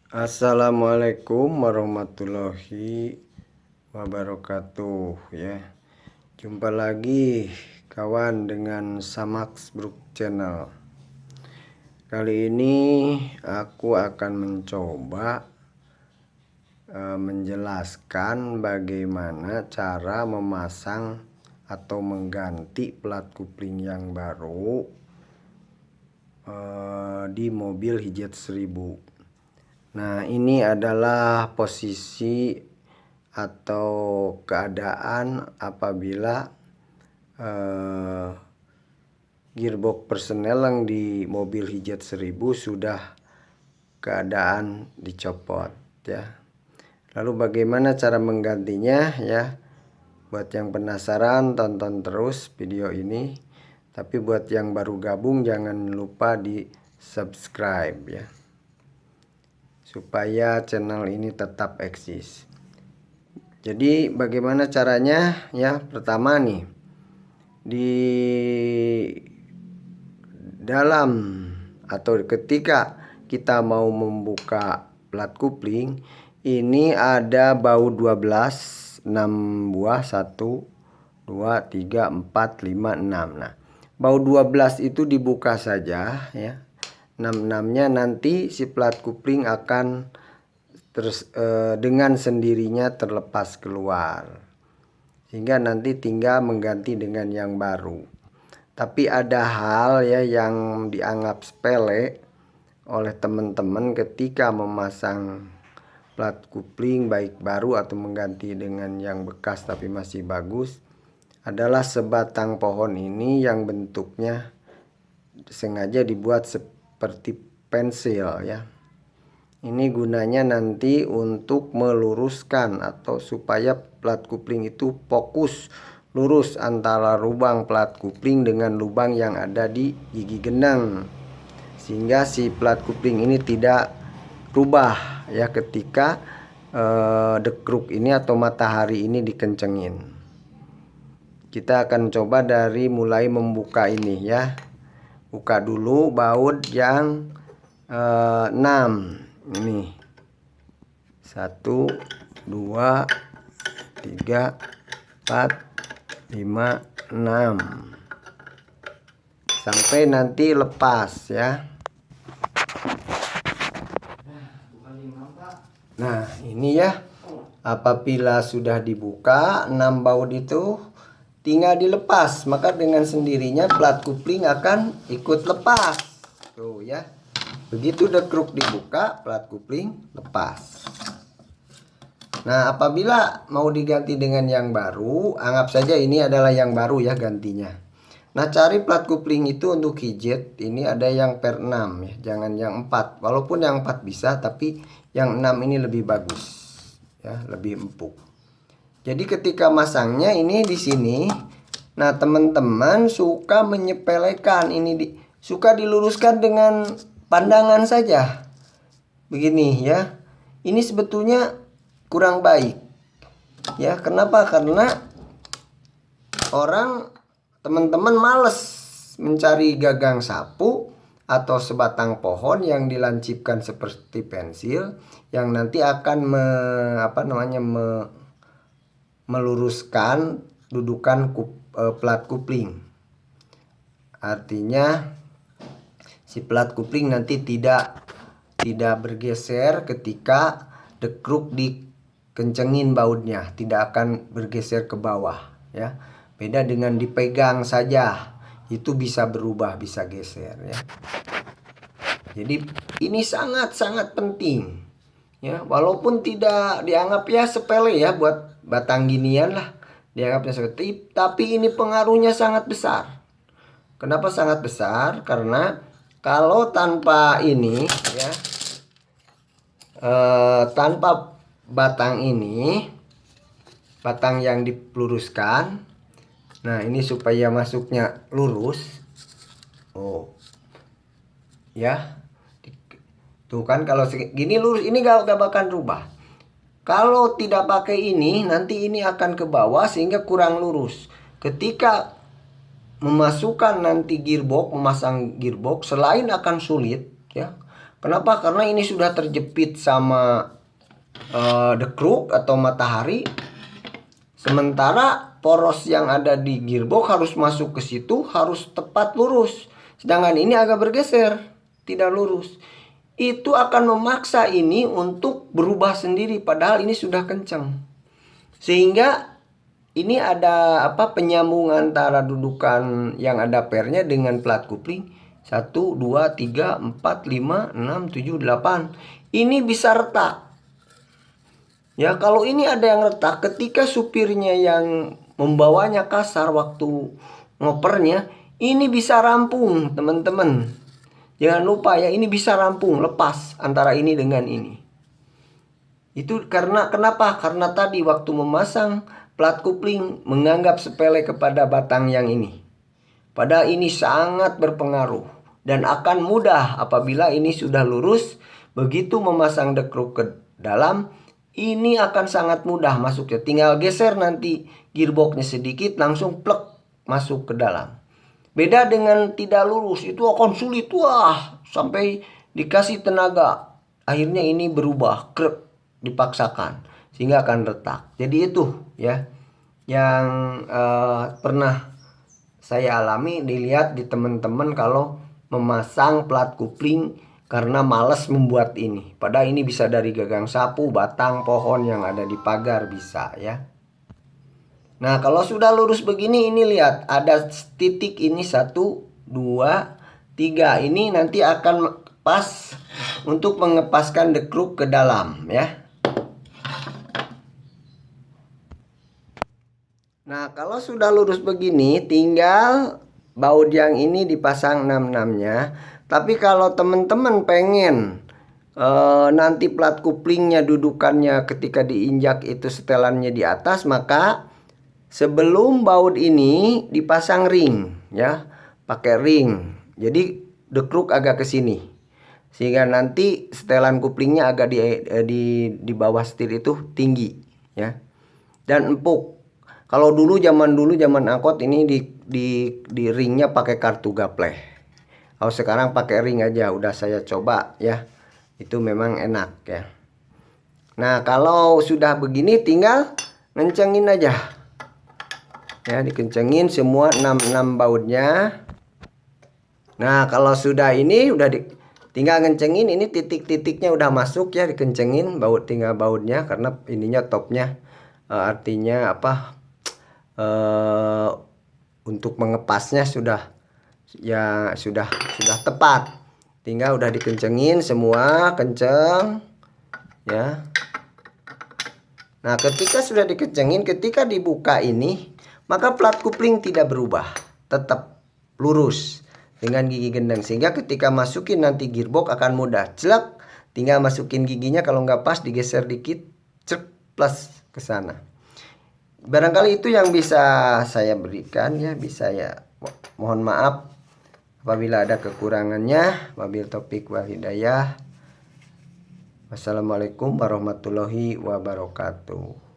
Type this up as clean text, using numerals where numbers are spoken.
Assalamualaikum warahmatullahi wabarakatuh ya. Jumpa lagi kawan dengan Samax Brook Channel. Kali ini aku akan mencoba menjelaskan bagaimana cara memasang atau mengganti plat kupling yang baru di mobil Hijet 1000. Nah, ini adalah posisi atau keadaan apabila gearbox persnel yang di mobil Hijet 1000 sudah keadaan dicopot ya. Lalu bagaimana cara menggantinya ya? Buat yang penasaran tonton terus video ini. Tapi buat yang baru gabung jangan lupa di subscribe ya, supaya channel ini tetap eksis. Jadi bagaimana caranya ya? Pertama nih, di dalam atau ketika kita mau membuka plat kupling, ini ada baut 12, 6 buah, 1 2 3 4 5 6. Nah, baut 12 itu dibuka saja ya. 6-6-nya nanti si plat kupling akan dengan sendirinya terlepas keluar, sehingga nanti tinggal mengganti dengan yang baru. Tapi ada hal ya yang dianggap sepele oleh teman-teman ketika memasang plat kupling baik baru atau mengganti dengan yang bekas tapi masih bagus, adalah sebatang pohon ini yang bentuknya sengaja dibuat seperti pensil ya. Ini gunanya nanti untuk meluruskan atau supaya plat kupling itu fokus lurus antara lubang plat kupling dengan lubang yang ada di gigi genang, sehingga si plat kupling ini tidak rubah ya ketika dekruk ini atau matahari ini dikencengin. Kita akan coba dari mulai membuka ini ya. Buka dulu baut yang 6 ini. 1 2 3 4 5 6 sampai nanti lepas ya. Nah, ini ya. Apabila sudah dibuka 6 baut itu tinggal dilepas, maka dengan sendirinya plat kupling akan ikut lepas. Tuh ya. Begitu dekruk dibuka, plat kupling lepas. Nah, apabila mau diganti dengan yang baru, anggap saja ini adalah yang baru ya gantinya. Nah, cari plat kupling itu untuk Hijet, ini ada yang per 6 ya, jangan yang 4. Walaupun yang 4 bisa, tapi yang 6 ini lebih bagus ya, lebih empuk. Jadi ketika masangnya ini di sini, nah teman-teman suka menyepelekan ini, suka diluruskan dengan pandangan saja. Begini ya. Ini sebetulnya kurang baik. Ya, kenapa? Karena teman-teman males mencari gagang sapu atau sebatang pohon yang dilancipkan seperti pensil yang nanti akan meluruskan dudukan plat kupling. Artinya si plat kupling nanti tidak bergeser ketika dekruk dikencengin bautnya, tidak akan bergeser ke bawah ya. Beda dengan dipegang saja, itu bisa berubah, bisa geser ya. Jadi ini sangat-sangat penting ya, walaupun tidak dianggap ya sepele ya, buat batang ginian lah dianggapnya seperti, tapi ini pengaruhnya sangat besar. Kenapa sangat besar? Karena kalau tanpa ini ya, tanpa batang ini, batang yang diluruskan, nah ini supaya masuknya lurus. Oh ya, tuh kan kalau segini lurus, ini gak bakal rubah. Kalau tidak pakai ini, nanti ini akan ke bawah sehingga kurang lurus. Ketika memasukkan nanti gearbox, memasang gearbox, selain akan sulit ya, Kenapa? Karena ini sudah terjepit sama dekruk atau matahari. Sementara poros yang ada di gearbox harus masuk ke situ, harus tepat lurus. Sedangkan ini agak bergeser, tidak lurus. Itu akan memaksa ini untuk berubah sendiri, padahal ini sudah kencang. Sehingga ini ada penyambung antara dudukan yang ada pernya dengan plat kupling. 1, 2, 3, 4, 5, 6, 7, 8. Ini bisa retak. Ya, kalau ini ada yang retak, ketika supirnya yang membawanya kasar waktu ngopernya, ini bisa rampung, teman-teman. Jangan lupa ya, ini bisa rampung, lepas antara ini dengan ini. Itu karena kenapa? Karena tadi waktu memasang plat kupling menganggap sepele kepada batang yang ini. Padahal ini sangat berpengaruh dan akan mudah apabila ini sudah lurus. Begitu memasang dekruk ke dalam, ini akan sangat mudah masuknya. Tinggal geser nanti gearboxnya sedikit, langsung plek masuk ke dalam. Beda dengan tidak lurus, itu akan sulit. Wah, sampai dikasih tenaga. Akhirnya ini berubah, krek, dipaksakan. Sehingga akan retak. Jadi itu ya yang pernah saya alami, dilihat di teman-teman kalau memasang plat kupling karena malas membuat ini. Padahal ini bisa dari gagang sapu, batang pohon yang ada di pagar bisa ya. Nah, kalau sudah lurus begini, ini lihat ada titik ini 1, 2, 3. Ini nanti akan pas untuk mengepaskan dekruk ke dalam ya. Nah, kalau sudah lurus begini, tinggal baut yang ini dipasang 6-6-nya. Tapi kalau teman-teman pengen nanti plat kuplingnya dudukannya ketika diinjak itu setelannya di atas, maka sebelum baut ini dipasang ring ya, pakai ring. Jadi dekruk agak ke sini. Sehingga nanti setelan kuplingnya agak di bawah setir itu tinggi ya. Dan empuk. Kalau zaman angkot ini di ringnya pakai kartu gapleh. Kalau sekarang pakai ring aja, udah saya coba ya. Itu memang enak ya. Nah, kalau sudah begini tinggal ngencengin aja. Ya, dikencengin semua 6 bautnya. Nah, kalau sudah ini tinggal ngencengin, ini titik-titiknya udah masuk ya, dikencengin tinggal bautnya karena ininya topnya artinya untuk mengepasnya sudah tepat. Tinggal udah dikencengin semua, kenceng ya. Nah, ketika sudah dikencengin, ketika dibuka ini, maka plat kupling tidak berubah, tetap lurus dengan gigi gendang. Sehingga ketika masukin nanti gearbox akan mudah. Celak, tinggal masukin giginya, kalau nggak pas digeser dikit, cek plus ke sana. Barangkali itu yang bisa saya berikan ya, bisa ya. Mohon maaf apabila ada kekurangannya. Wabil taufiq wal hidayah. Wassalamualaikum warahmatullahi wabarakatuh.